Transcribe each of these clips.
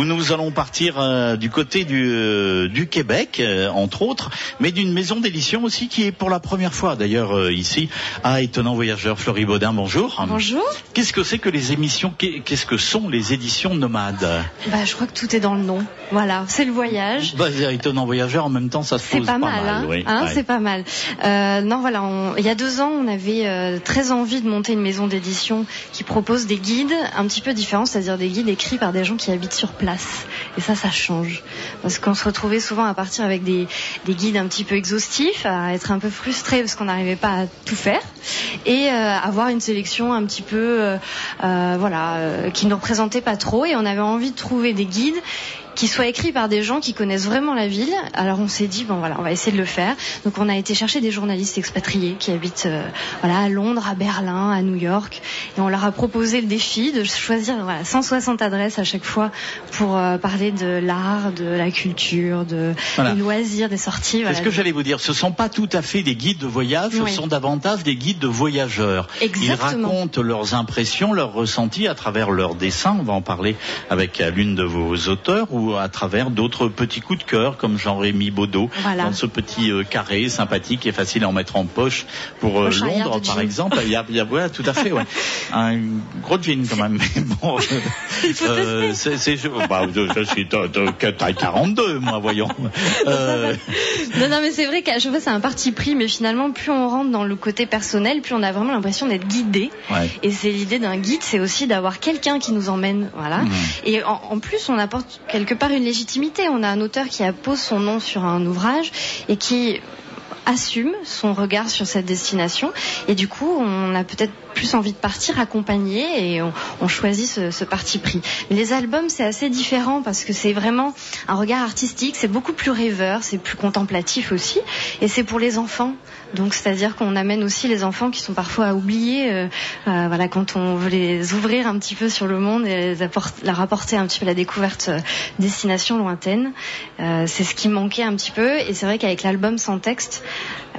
où nous allons partir du côté du Québec, entre autres, mais d'une maison d'édition aussi qui est pour la première fois d'ailleurs ici à Étonnant Voyageur. Florie Baudin, bonjour. Bonjour. Qu'est-ce que c'est que les émissions, qu'est-ce que sont les éditions Nomades? Je crois que tout est dans le nom. Voilà, c'est le voyage. Étonnant Voyageur, en même temps, ça se pose pas mal. Oui. C'est pas mal. Il y a 2 ans, on avait très envie de monter une maison d'édition qui propose des guides un petit peu différents, c'est-à-dire des guides écrits par des gens qui habitent sur place. Et ça change. Parce qu'on se retrouvait souvent à partir avec des guides un petit peu exhaustifs, à être un peu frustrés parce qu'on n'arrivait pas à tout faire, et avoir une sélection un petit peu, qui ne représentait pas trop. Et on avait envie de trouver des guides qui soient écrits par des gens qui connaissent vraiment la ville. Alors on s'est dit, on va essayer de le faire. Donc on a été chercher des journalistes expatriés qui habitent à Londres, à Berlin, à New York. Et on leur a proposé le défi de choisir 160 adresses à chaque fois pour parler de l'art, de la culture, des loisirs, des sorties. C'est ce que j'allais vous dire. Ce ne sont pas tout à fait des guides de voyage, ce sont davantage des guides de voyageurs. Exactement. Ils racontent leurs impressions, leurs ressentis à travers leurs dessins. On va en parler avec l'une de vos auteurs, ou à travers d'autres petits coups de cœur comme Jean-Rémy Baudot, dans ce petit carré sympathique et facile à en mettre en poche pour Londres par exemple. Il y a tout à fait, un gros jean quand même. Mais bon, je suis taille 42 moi, voyons. Non mais c'est vrai qu'à chaque fois c'est un parti pris, mais finalement plus on rentre dans le côté personnel, plus on a vraiment l'impression d'être guidé. Et c'est l'idée d'un guide, c'est aussi d'avoir quelqu'un qui nous emmène, Et en plus on apporte quelque part une légitimité. On a un auteur qui appose son nom sur un ouvrage et qui assume son regard sur cette destination, et du coup on a peut-être plus envie de partir accompagné, et on choisit ce parti pris. Mais les albums, c'est assez différent parce que c'est vraiment un regard artistique, c'est beaucoup plus rêveur, c'est plus contemplatif aussi, et c'est pour les enfants. Donc c'est-à-dire qu'on amène aussi les enfants qui sont parfois à oublier, quand on veut les ouvrir un petit peu sur le monde et leur apporter un petit peu la découverte destinations lointaines. C'est ce qui manquait un petit peu, et c'est vrai qu'avec l'album sans texte,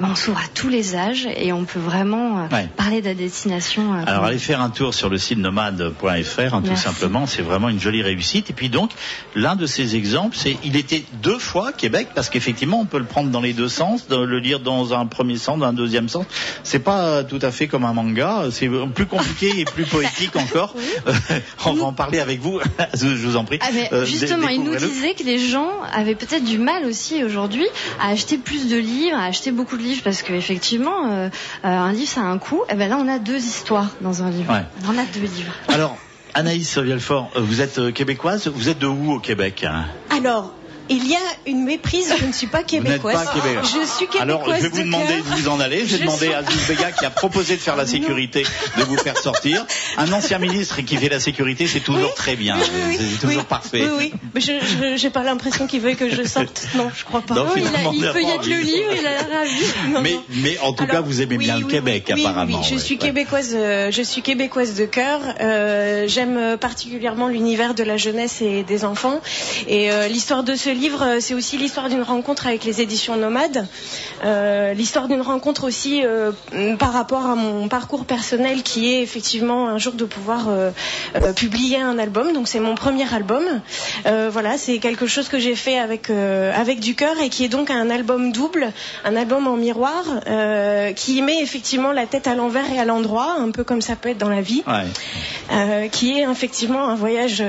on s'ouvre à tous les âges et on peut vraiment parler de la destination. Alors allez faire un tour sur le site nomade.fr, tout simplement, c'est vraiment une jolie réussite. Et puis donc, l'un de ces exemples, c'est il était 2 fois Québec, parce qu'effectivement on peut le prendre dans les 2 sens, le lire dans un premier sens, dans un deuxième sens. C'est pas tout à fait comme un manga, c'est plus compliqué et plus poétique encore. On va en parler avec vous, je vous en prie. Justement, il nous disait que les gens avaient peut-être du mal aussi aujourd'hui à acheter plus de livres, à acheter beaucoup de livres, parce qu'effectivement un livre ça a un coût. Et là on a 2 histoires dans un livre. On a 2 livres. Alors Anaïs Vielfort, vous êtes québécoise, vous êtes de où au Québec? Alors, il y a une méprise, je ne suis pas québécoise. Vous n'êtes pas québécoise. Je suis québécoise. Alors, je vais vous demander de vous en aller. J'ai demandé à Aziz Béga, qui a proposé de faire la sécurité, de vous faire sortir. Un ancien ministre qui fait la sécurité, c'est toujours très bien. C'est toujours parfait. Oui. Mais j'ai pas l'impression qu'il veuille que je sorte. Non, je crois pas. Il feuillette le livre, il a l'air ravi. Mais en tout cas, vous aimez bien le Québec, apparemment. Oui, je suis québécoise de cœur. J'aime particulièrement l'univers de la jeunesse et des enfants. Et l'histoire de ce livre, c'est aussi l'histoire d'une rencontre avec les éditions Nomades, l'histoire d'une rencontre aussi par rapport à mon parcours personnel, qui est effectivement un jour de pouvoir publier un album. Donc c'est mon premier album. C'est quelque chose que j'ai fait avec du cœur, et qui est donc un album double, un album en miroir, qui met effectivement la tête à l'envers et à l'endroit, un peu comme ça peut être dans la vie, qui est effectivement un voyage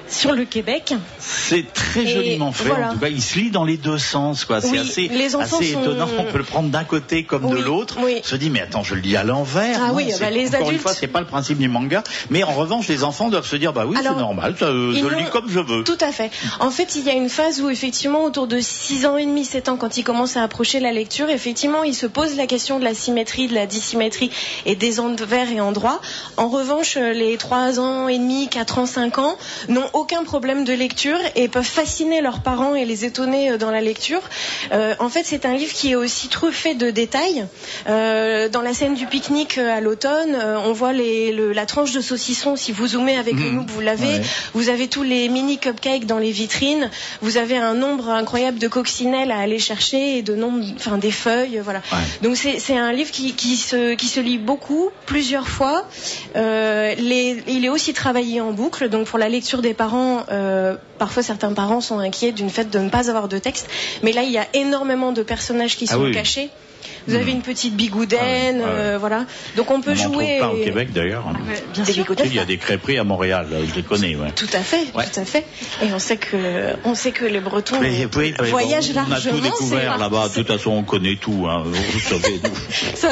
sur le Québec. C'est très joliment fait. En tout cas, il se lit dans les 2 sens, C'est assez étonnant. On peut le prendre d'un côté comme de l'autre. On se dit, mais attends, je le lis à l'envers. Encore une fois, c'est pas le principe du manga. Mais en revanche, les enfants doivent se dire, c'est normal, je le lis comme je veux. Tout à fait. En fait, il y a une phase où effectivement, autour de 6 ans et demi, 7 ans, quand ils commencent à approcher la lecture, effectivement, ils se posent la question de la symétrie, de la dissymétrie et des envers et endroits. En revanche, les 3 ans et demi, 4 ans, 5 ans n'ont aucun problème de lecture et peuvent fasciner leurs parents et les étonner dans la lecture. En fait, c'est un livre qui est aussi truffé de détails. Dans la scène du pique-nique à l'automne, on voit la tranche de saucisson. Si vous zoomez avec le loupe, vous l'avez. Ouais. Vous avez tous les mini cupcakes dans les vitrines. Vous avez un nombre incroyable de coccinelles à aller chercher et des feuilles, voilà. Ouais. Donc c'est un livre qui se lit beaucoup, plusieurs fois. Il est aussi travaillé en boucle. Donc pour la lecture des parents, parfois certains parents sont inquiets du fait de ne pas avoir de texte. Mais là, il y a énormément de personnages qui sont cachés. Vous avez une petite bigoudaine, voilà. Donc on peut jouer. On en trouve pas au Québec d'ailleurs. Bien sûr. Il y a des crêperies à Montréal, je les connais. Ouais. Tout à fait, tout à fait. Et on sait que les Bretons voyagent largement. On a tout découvert là-bas. De toute façon, on connaît tout. Hein. Vous savez.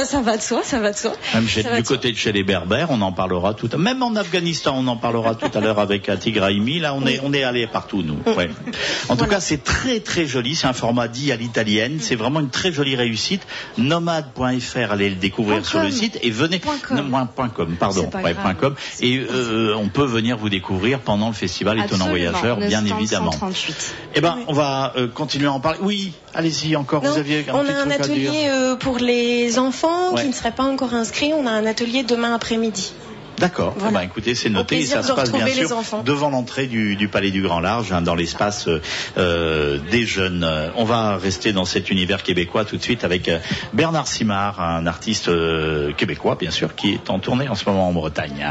ça va de soi, ça va de soi. Même du côté de chez les Berbères, on en parlera tout. Même en Afghanistan, on en parlera tout à l'heure avec Atik Raimi. Là, on est allé partout nous. Ouais. En tout cas, c'est très très joli. C'est un format dit à l'italienne. C'est vraiment une très jolie réussite. Nomade.fr, allez le découvrir sur le site et venez. .com, pardon. .com. Et on peut venir vous découvrir pendant le festival Étonnant Voyageur, bien évidemment. 138. Eh ben, on va continuer à en parler. Oui, allez-y encore. Vous aviez on a un atelier pour les enfants qui ne seraient pas encore inscrits. On a un atelier demain après-midi. D'accord. Voilà. Écoutez, c'est noté. Et ça se passe bien sûr devant l'entrée du Palais du Grand Large, dans l'espace des jeunes. On va rester dans cet univers québécois tout de suite avec Bernard Simard, un artiste québécois bien sûr qui est en tournée en ce moment en Bretagne.